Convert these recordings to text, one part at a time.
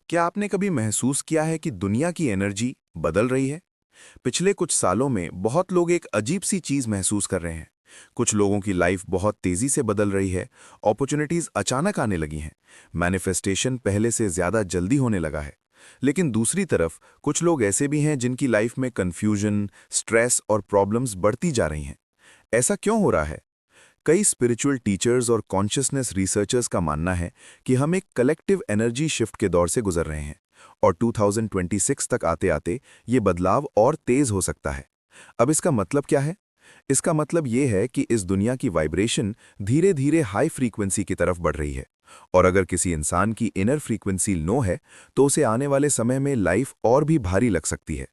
क्या आपने कभी महसूस किया है कि दुनिया की एनर्जी बदल रही है? पिछले कुछ सालों में बहुत लोग एक अजीब सी चीज महसूस कर रहे हैं। कुछ लोगों की लाइफ बहुत तेजी से बदल रही है, अपॉर्चुनिटीज अचानक आने लगी हैं, मैनिफेस्टेशन पहले से ज्यादा जल्दी होने लगा है। लेकिन दूसरी तरफ कुछ लोग ऐसे भी हैं जिनकी लाइफ में कंफ्यूजन, स्ट्रेस और प्रॉब्लम्स बढ़ती जा रही हैं। ऐसा क्यों हो रहा है? कई स्पिरिचुअल टीचर्स और कॉन्शियसनेस रिसर्चर्स का मानना है कि हम एक कलेक्टिव एनर्जी शिफ्ट के दौर से गुजर रहे हैं और 2026 तक आते-आते ये बदलाव और तेज हो सकता है। अब इसका मतलब क्या है? इसका मतलब ये है कि इस दुनिया की वाइब्रेशन धीरे-धीरे हाई फ्रीक्वेंसी की तरफ बढ़ रही है और अगर किसी इंसान की इनर फ्रीक्वेंसी लो है तो उसे आने वाले समय में लाइफ और भी भारी लग सकती है।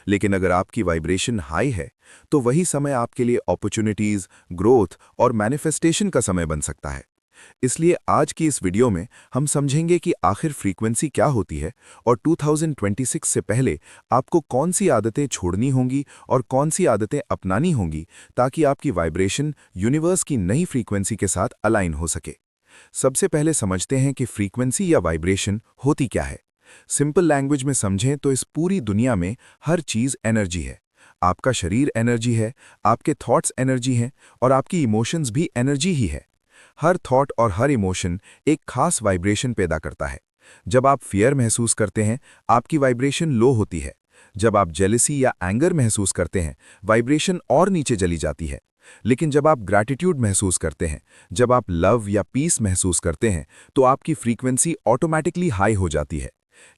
लेकिन अगर आपकी वाइब्रेशन हाई है तो वही समय आपके लिए अपॉर्चुनिटीज, ग्रोथ और मैनिफेस्टेशन का समय बन सकता है। इसलिए आज की इस वीडियो में हम समझेंगे कि आखिर फ्रीक्वेंसी क्या होती है और 2026 से पहले आपको कौन सी आदतें छोड़नी होंगी और कौन सी आदतें अपनानी होंगी ताकि आपकी वाइब्रेशन यूनिवर्स की नई फ्रीक्वेंसी के साथ अलाइन हो सके। सबसे पहले समझते हैं कि फ्रीक्वेंसी या वाइब्रेशन होती क्या है। सिंपल लैंग्वेज में समझें तो इस पूरी दुनिया में हर चीज एनर्जी है। आपका शरीर एनर्जी है, आपके थॉट्स एनर्जी हैं और आपकी इमोशंस भी एनर्जी ही है। हर थॉट और हर इमोशन एक खास वाइब्रेशन पैदा करता है। जब आप फियर महसूस करते हैं, आपकी वाइब्रेशन लो होती है। जब आप जेलसी या एंगर महसूस करते हैं, वाइब्रेशन और नीचे चली जाती है। लेकिन जब आप ग्रैटिट्यूड महसूस करते हैं, जब आप लव या पीस महसूस करते हैं, तो आपकी फ्रीक्वेंसी ऑटोमैटिकली हाई हो जाती है।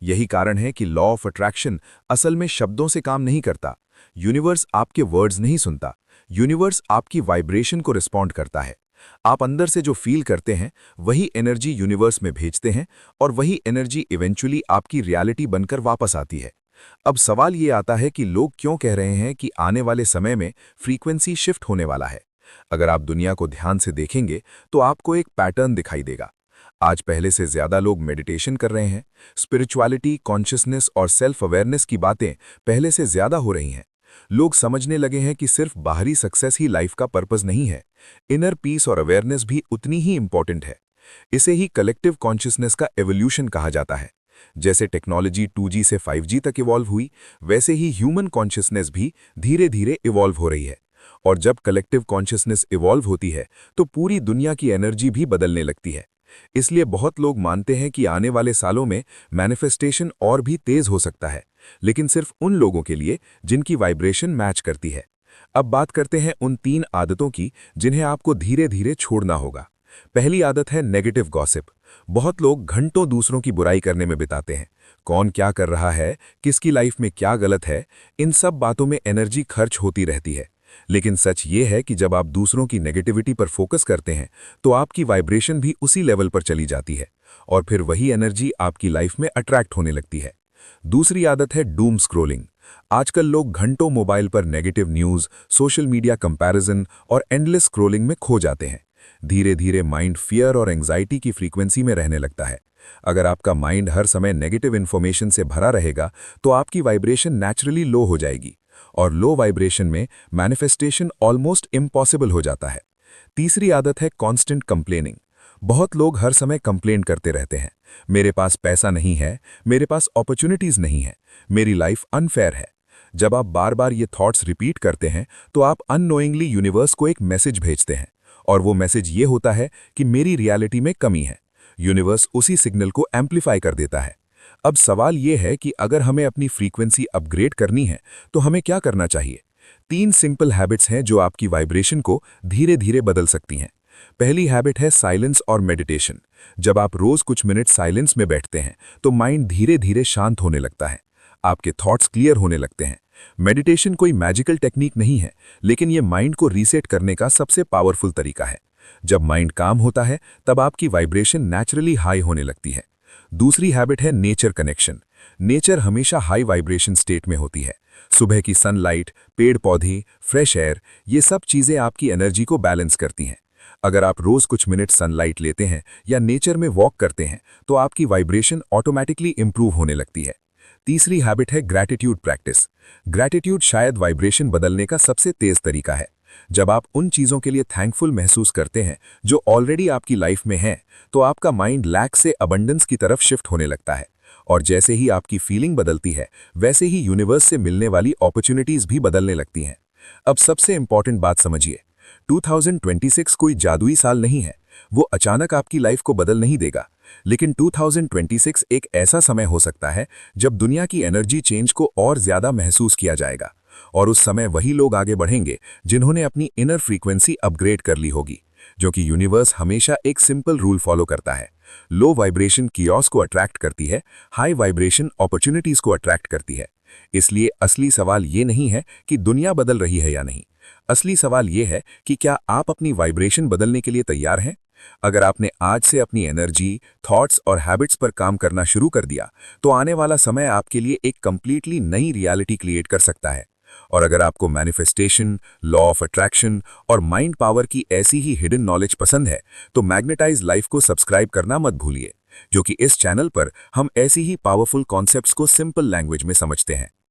यही कारण है कि लॉ ऑफ अट्रैक्शन असल में शब्दों से काम नहीं करता। यूनिवर्स आपके वर्ड्स नहीं सुनता, यूनिवर्स आपकी वाइब्रेशन को रिस्पॉन्ड करता है। आप अंदर से जो फील करते हैं वही एनर्जी यूनिवर्स में भेजते हैं और वही एनर्जी इवेंचुअली आपकी रियलिटी बनकर वापस आती है। अब सवाल ये आता है कि लोग क्यों कह रहे हैं कि आने वाले समय में फ्रीक्वेंसी शिफ्ट होने वाला है। अगर आप दुनिया को ध्यान से देखेंगे तो आपको एक पैटर्न दिखाई देगा। आज पहले से ज्यादा लोग मेडिटेशन कर रहे हैं। स्पिरिचुअलिटी, कॉन्शियसनेस और सेल्फ अवेयरनेस की बातें पहले से ज्यादा हो रही हैं। लोग समझने लगे हैं कि सिर्फ बाहरी सक्सेस ही लाइफ का पर्पस नहीं है, इनर पीस और अवेयरनेस भी उतनी ही इंपॉर्टेंट है। इसे ही कलेक्टिव कॉन्शियसनेस का एवोल्यूशन कहा जाता है। जैसे टेक्नोलॉजी 2G से 5G तक इवॉल्व हुई, वैसे ही ह्यूमन कॉन्शियसनेस भी धीरे धीरे इवॉल्व हो रही है। और जब कलेक्टिव कॉन्शियसनेस इवॉल्व होती है तो पूरी दुनिया की एनर्जी भी बदलने लगती है। इसलिए बहुत लोग मानते हैं कि आने वाले सालों में मैनिफेस्टेशन और भी तेज हो सकता है, लेकिन सिर्फ उन लोगों के लिए जिनकी वाइब्रेशन मैच करती है। अब बात करते हैं उन 3 आदतों की जिन्हें आपको धीरे धीरे छोड़ना होगा। पहली आदत है नेगेटिव गॉसिप। बहुत लोग घंटों दूसरों की बुराई करने में बिताते हैं। कौन क्या कर रहा है, किसकी लाइफ में क्या गलत है, इन सब बातों में एनर्जी खर्च होती रहती है। लेकिन सच ये है कि जब आप दूसरों की नेगेटिविटी पर फोकस करते हैं तो आपकी वाइब्रेशन भी उसी लेवल पर चली जाती है और फिर वही एनर्जी आपकी लाइफ में अट्रैक्ट होने लगती है। दूसरी आदत है डूम स्क्रोलिंग। आजकल लोग घंटों मोबाइल पर negative news, social media comparison और एंडलेस स्क्रोलिंग में खो जाते हैं। धीरे धीरे माइंड फियर और एंग्जाइटी की फ्रीक्वेंसी में रहने लगता है। अगर आपका माइंड हर समय नेगेटिव इन्फॉर्मेशन से भरा रहेगा तो आपकी वाइब्रेशन नेचुरली लो हो जाएगी और लो वाइब्रेशन में मैनिफेस्टेशन ऑलमोस्ट इम्पॉसिबल हो जाता है। तीसरी आदत है कांस्टेंट कंप्लेनिंग। बहुत लोग हर समय कंप्लेन करते रहते हैं। मेरे पास पैसा नहीं है, मेरे पास अपॉर्चुनिटीज नहीं है, मेरी लाइफ अनफेयर है। जब आप बार बार ये थॉट्स रिपीट करते हैं तो आप अननोइंगली यूनिवर्स को एक मैसेज भेजते हैं और वो मैसेज ये होता है कि मेरी रियलिटी में कमी है। यूनिवर्स उसी सिग्नल को एम्पलीफाई कर देता है। अब सवाल ये है कि अगर हमें अपनी फ्रीक्वेंसी अपग्रेड करनी है तो हमें क्या करना चाहिए। 3 सिंपल हैबिट्स हैं जो आपकी वाइब्रेशन को धीरे धीरे बदल सकती हैं। पहली हैबिट है साइलेंस और मेडिटेशन। जब आप रोज कुछ मिनट साइलेंस में बैठते हैं तो माइंड धीरे धीरे शांत होने लगता है, आपके थॉट्स क्लियर होने लगते हैं। मेडिटेशन कोई मैजिकल टेक्निक नहीं है, लेकिन ये माइंड को रीसेट करने का सबसे पावरफुल तरीका है। जब माइंड काम होता है तब आपकी वाइब्रेशन नेचुरली हाई होने लगती है। दूसरी हैबिट है नेचर कनेक्शन। नेचर हमेशा हाई वाइब्रेशन स्टेट में होती है। सुबह की सनलाइट, पेड़ पौधे, फ्रेश एयर, ये सब चीजें आपकी एनर्जी को बैलेंस करती हैं। अगर आप रोज कुछ मिनट सनलाइट लेते हैं या नेचर में वॉक करते हैं तो आपकी वाइब्रेशन ऑटोमैटिकली इंप्रूव होने लगती है। तीसरी हैबिट है ग्रैटिट्यूड प्रैक्टिस। ग्रैटिट्यूड शायद वाइब्रेशन बदलने का सबसे तेज तरीका है। जब आप उन चीजों के लिए थैंकफुल महसूस करते हैं जो ऑलरेडी आपकी लाइफ में हैं, तो आपका माइंड लैक से अबंडेंस की तरफ शिफ्ट होने लगता है। और जैसे ही आपकी फीलिंग बदलती है वैसे ही यूनिवर्स से मिलने वाली अपॉर्चुनिटीज भी बदलने लगती हैं। अब सबसे इंपॉर्टेंट बात समझिए, 2026 कोई जादुई साल नहीं है। वो अचानक आपकी लाइफ को बदल नहीं देगा, लेकिन 2026 एक ऐसा समय हो सकता है जब दुनिया की एनर्जी चेंज को और ज्यादा महसूस किया जाएगा। और उस समय वही लोग आगे बढ़ेंगे जिन्होंने अपनी इनर फ्रीक्वेंसी अपग्रेड कर ली होगी, जो कि यूनिवर्स हमेशा एक सिंपल रूल फॉलो करता है। लो वाइब्रेशन कियोस को अट्रैक्ट करती है, हाई वाइब्रेशन अपॉर्चुनिटीज को अट्रैक्ट करती है। इसलिए असली सवाल ये नहीं है कि दुनिया बदल रही है या नहीं। असली सवाल ये है कि क्या आप अपनी वाइब्रेशन बदलने के लिए तैयार हैं? अगर आपने आज से अपनी एनर्जी, थॉट्स और हैबिट्स पर काम करना शुरू कर दिया, तो आने वाला समय आपके लिए एक कंप्लीटली नई रियलिटी क्रिएट कर सकता है। और अगर आपको मैनिफेस्टेशन, लॉ ऑफ अट्रैक्शन और माइंड पावर की ऐसी ही हिडन नॉलेज पसंद है, तो मैग्नेटाइज लाइफ को सब्सक्राइब करना मत भूलिए, जो कि इस चैनल पर हम ऐसी ही पावरफुल कॉन्सेप्ट्स को सिंपल लैंग्वेज में समझते हैं।